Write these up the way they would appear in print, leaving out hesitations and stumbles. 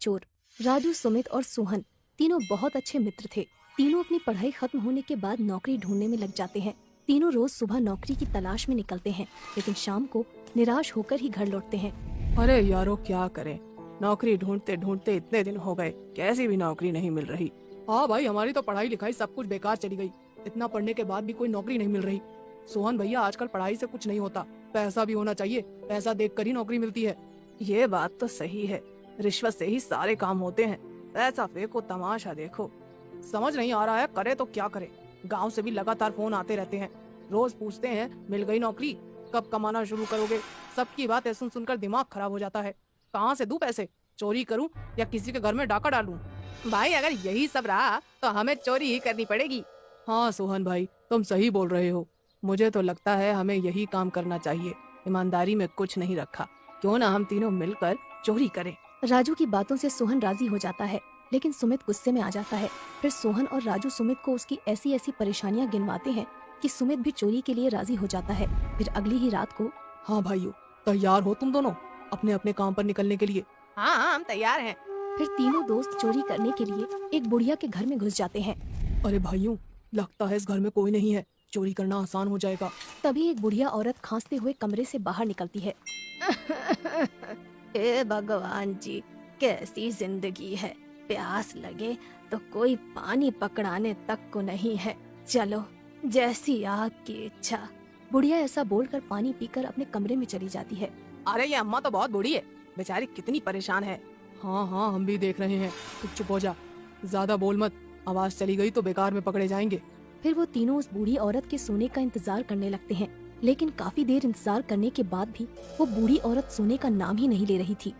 चोर। राजू, सुमित और सोहन तीनों बहुत अच्छे मित्र थे। तीनों अपनी पढ़ाई खत्म होने के बाद नौकरी ढूंढने में लग जाते हैं। तीनों रोज सुबह नौकरी की तलाश में निकलते हैं, लेकिन शाम को निराश होकर ही घर लौटते हैं। अरे यारो, क्या करें, नौकरी ढूंढते ढूंढते इतने दिन हो गए, कैसी भी नौकरी नहीं मिल रही। हाँ भाई, हमारी तो पढ़ाई लिखाई सब कुछ बेकार चली गई। इतना पढ़ने के बाद भी कोई नौकरी नहीं मिल रही। सोहन भैया, आजकल पढ़ाई से कुछ नहीं होता, पैसा भी होना चाहिए, पैसा देखकर ही नौकरी मिलती है। ये बात तो सही है, रिश्वत से ही सारे काम होते हैं। पैसा फेंको, तमाशा देखो। समझ नहीं आ रहा है, करे तो क्या करे। गांव से भी लगातार फोन आते रहते हैं, रोज पूछते हैं मिल गई नौकरी, कब कमाना शुरू करोगे। सबकी बातें सुन सुनकर दिमाग खराब हो जाता है। कहाँ से दूं पैसे, चोरी करूं या किसी के घर में डाका डालूं? भाई, अगर यही सब रहा तो हमें चोरी ही करनी पड़ेगी। हाँ सोहन भाई, तुम सही बोल रहे हो। मुझे तो लगता है हमें यही काम करना चाहिए। ईमानदारी में कुछ नहीं रखा, क्यों ना हम तीनों मिलकर चोरी करें। राजू की बातों से सोहन राजी हो जाता है, लेकिन सुमित गुस्से में आ जाता है। फिर सोहन और राजू सुमित को उसकी ऐसी ऐसी परेशानियां गिनवाते हैं कि सुमित भी चोरी के लिए राजी हो जाता है। फिर अगली ही रात को, हाँ भाइयों, तैयार हो तुम दोनों अपने अपने काम पर निकलने के लिए? हाँ, हम तैयार हैं। फिर तीनों दोस्त चोरी करने के लिए एक बुढ़िया के घर में घुस जाते हैं। अरे भाइयों, लगता है इस घर में कोई नहीं है, चोरी करना आसान हो जाएगा। तभी एक बुढ़िया औरत खांसते हुए कमरे से बाहर निकलती है। हे भगवान जी, कैसी जिंदगी है। प्यास लगे तो कोई पानी पकड़ाने तक को नहीं है। चलो, जैसी आपकी इच्छा। बुढ़िया ऐसा बोलकर पानी पीकर अपने कमरे में चली जाती है। अरे ये अम्मा तो बहुत बूढ़ी है, बेचारी कितनी परेशान है। हाँ हाँ, हम भी देख रहे हैं, तू चुप हो जा, ज्यादा बोल मत, आवाज चली गई तो बेकार में पकड़े जाएंगे। फिर वो तीनों उस बूढ़ी औरत के सोने का इंतजार करने लगते हैं, लेकिन काफी देर इंतजार करने के बाद भी वो बूढ़ी औरत सोने का नाम ही नहीं ले रही थी।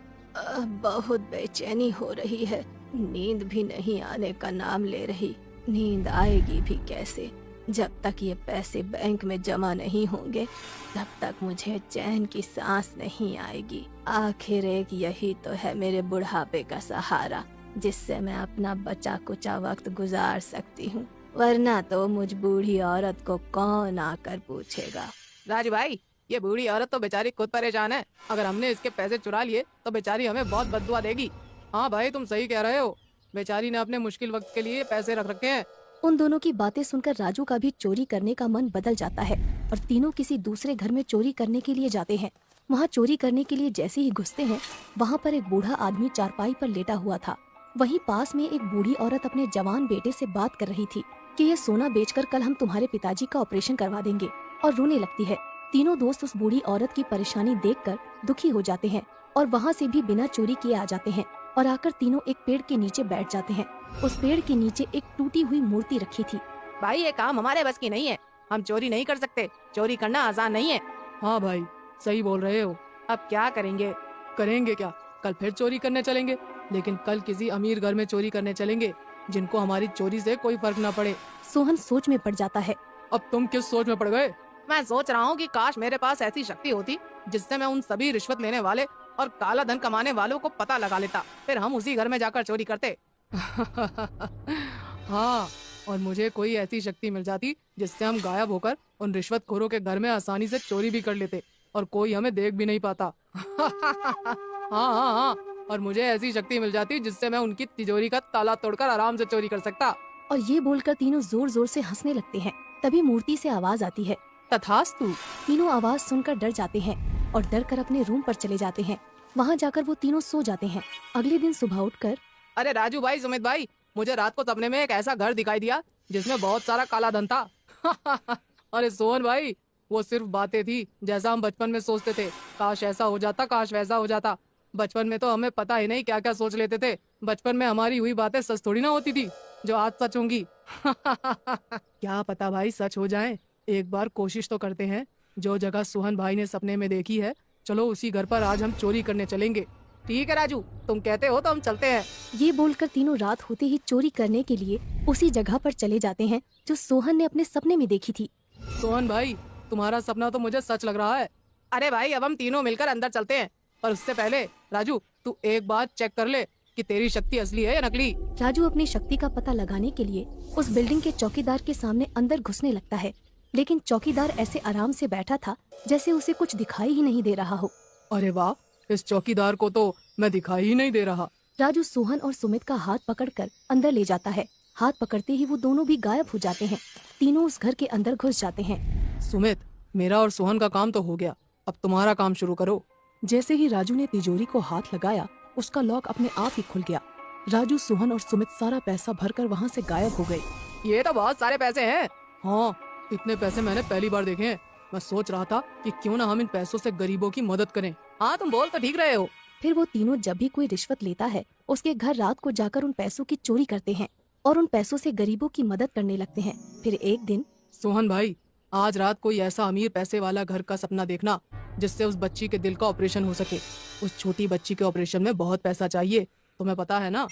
बहुत बेचैनी हो रही है, नींद भी नहीं आने का नाम ले रही। नींद आएगी भी कैसे? जब तक ये पैसे बैंक में जमा नहीं होंगे तब तक मुझे चैन की सांस नहीं आएगी। आखिर एक यही तो है मेरे बुढ़ापे का सहारा, जिससे मैं अपना बचा कुचा वक्त गुजार सकती हूँ, वरना तो मुझ बूढ़ी औरत को कौन आकर पूछेगा। राजू भाई, ये बूढ़ी औरत तो बेचारी खुद परेशान है। अगर हमने इसके पैसे चुरा लिए तो बेचारी हमें बहुत बद्दुआ देगी। हाँ भाई, तुम सही कह रहे हो, बेचारी ने अपने मुश्किल वक्त के लिए पैसे रख रखे हैं। उन दोनों की बातें सुनकर राजू का भी चोरी करने का मन बदल जाता है और तीनों किसी दूसरे घर में चोरी करने के लिए जाते हैं। वहाँ चोरी करने के लिए जैसे ही घुसते हैं, वहाँ पर एक बूढ़ा आदमी चारपाई पर लेटा हुआ था। वहीं पास में एक बूढ़ी औरत अपने जवान बेटे से बात कर रही थी कि ये सोना बेचकर कल हम तुम्हारे पिताजी का ऑपरेशन करवा देंगे, और रोने लगती है। तीनों दोस्त उस बूढ़ी औरत की परेशानी देखकर दुखी हो जाते हैं और वहाँ से भी बिना चोरी किए आ जाते हैं और आकर तीनों एक पेड़ के नीचे बैठ जाते हैं। उस पेड़ के नीचे एक टूटी हुई मूर्ति रखी थी। भाई, ये काम हमारे बस की नहीं है, हम चोरी नहीं कर सकते, चोरी करना आसान नहीं है। हाँ भाई, सही बोल रहे हो। अब क्या करेंगे? करेंगे क्या, कल फिर चोरी करने चलेंगे, लेकिन कल किसी अमीर घर में चोरी करने चलेंगे जिनको हमारी चोरी से कोई फर्क न पड़े। सोहन सोच में पड़ जाता है। अब तुम किस सोच में पड़ गए? मैं सोच रहा हूँ कि काश मेरे पास ऐसी शक्ति होती जिससे मैं उन सभी रिश्वत लेने वाले और काला धन कमाने वालों को पता लगा लेता, फिर हम उसी घर में जाकर चोरी करते। हाँ, और मुझे कोई ऐसी शक्ति मिल जाती जिससे हम गायब होकर उन रिश्वतखोरों के घर में आसानी से चोरी भी कर लेते और कोई हमें देख भी नहीं पाता। हाँ हाँ हाँ, और मुझे ऐसी शक्ति मिल जाती जिससे मैं उनकी तिजोरी का ताला तोड़कर आराम से चोरी कर सकता। और ये बोलकर तीनों जोर जोर से हंसने लगते हैं। तभी मूर्ति से आवाज आती है, तथास्तु। तीनों आवाज सुनकर डर जाते हैं और डर कर अपने रूम पर चले जाते हैं। वहाँ जाकर वो तीनों सो जाते हैं। अगले दिन सुबह उठकर, अरे राजू भाई, सुमित भाई, मुझे रात को सपने में एक ऐसा घर दिखाई दिया जिसमें बहुत सारा काला धन था। अरे सोहन भाई, वो सिर्फ बातें थी, जैसा हम बचपन में सोचते थे। काश ऐसा हो जाता, काश वैसा हो जाता। बचपन में तो हमें पता ही नहीं क्या क्या सोच लेते थे। बचपन में हमारी हुई बातें सच थोड़ी ना होती थी जो आज सच होंगी। क्या पता भाई, सच हो जाए। एक बार कोशिश तो करते हैं। जो जगह सोहन भाई ने सपने में देखी है, चलो उसी घर पर आज हम चोरी करने चलेंगे। ठीक है राजू, तुम कहते हो तो हम चलते हैं। ये बोलकर तीनों रात होते ही चोरी करने के लिए उसी जगह पर चले जाते हैं जो सोहन ने अपने सपने में देखी थी। सोहन भाई, तुम्हारा सपना तो मुझे सच लग रहा है। अरे भाई, अब हम तीनों मिलकर अंदर चलते हैं, पर उससे पहले राजू, तू एक बात चेक कर ले कि तेरी शक्ति असली है या नकली। राजू अपनी शक्ति का पता लगाने के लिए उस बिल्डिंग के चौकीदार के सामने अंदर घुसने लगता है, लेकिन चौकीदार ऐसे आराम से बैठा था जैसे उसे कुछ दिखाई ही नहीं दे रहा हो। अरे वाह, इस चौकीदार को तो मैं दिखाई ही नहीं दे रहा। राजू सोहन और सुमित का हाथ पकड़कर अंदर ले जाता है। हाथ पकड़ते ही वो दोनों भी गायब हो जाते हैं। तीनों उस घर के अंदर घुस जाते हैं। सुमित, मेरा और सोहन का काम तो हो गया, अब तुम्हारा काम शुरू करो। जैसे ही राजू ने तिजोरी को हाथ लगाया, उसका लॉक अपने आप ही खुल गया। राजू, सोहन और सुमित सारा पैसा भरकर वहाँ से गायब हो गए। ये तो बहुत सारे पैसे हैं। हाँ, इतने पैसे मैंने पहली बार देखे हैं। मैं सोच रहा था कि क्यों ना हम इन पैसों से गरीबों की मदद करें। हाँ, तुम बोल तो ठीक रहे हो। फिर वो तीनों जब भी कोई रिश्वत लेता है, उसके घर रात को जाकर उन पैसों की चोरी करते हैं और उन पैसों से गरीबों की मदद करने लगते हैं। फिर एक दिन, सोहन भाई, आज रात कोई ऐसा अमीर पैसे वाला घर का सपना देखना जिससे उस बच्ची के दिल का ऑपरेशन हो सके। उस छोटी बच्ची के ऑपरेशन में बहुत पैसा चाहिए, तुम्हें पता है ना?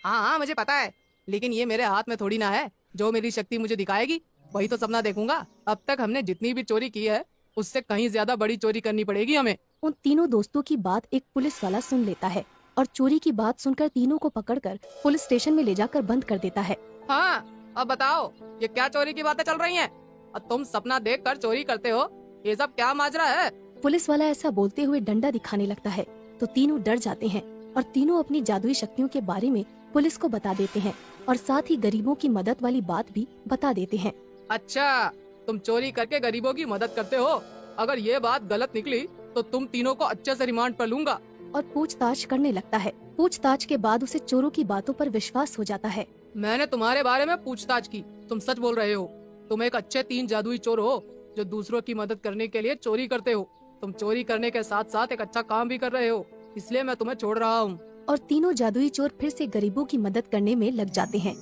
हाँ, मुझे पता है, लेकिन ये मेरे हाथ में थोड़ी ना है। जो मेरी शक्ति मुझे दिखाएगी वही तो सपना देखूंगा। अब तक हमने जितनी भी चोरी की है उससे कहीं ज्यादा बड़ी चोरी करनी पड़ेगी हमें। उन तीनों दोस्तों की बात एक पुलिस वाला सुन लेता है और चोरी की बात सुनकर तीनों को पकड़कर पुलिस स्टेशन में ले जाकर बंद कर देता है। हाँ, अब बताओ, ये क्या चोरी की बातें चल रही हैं? और तुम सपना देखकर चोरी करते हो, ये सब क्या माजरा है? पुलिस वाला ऐसा बोलते हुए डंडा दिखाने लगता है तो तीनों डर जाते हैं और तीनों अपनी जादुई शक्तियों के बारे में पुलिस को बता देते हैं और साथ ही गरीबों की मदद वाली बात भी बता देते हैं। अच्छा, तुम चोरी करके गरीबों की मदद करते हो? अगर ये बात गलत निकली तो तुम तीनों को अच्छे से रिमांड पर लूंगा। और पूछताछ करने लगता है। पूछताछ के बाद उसे चोरों की बातों पर विश्वास हो जाता है। मैंने तुम्हारे बारे में पूछताछ की, तुम सच बोल रहे हो। तुम एक अच्छे 3 जादुई चोर हो जो दूसरों की मदद करने के लिए चोरी करते हो। तुम चोरी करने के साथ साथ एक अच्छा काम भी कर रहे हो, इसलिए मैं तुम्हें छोड़ रहा हूँ। और तीनों जादुई चोर फिर से गरीबों की मदद करने में लग जाते हैं।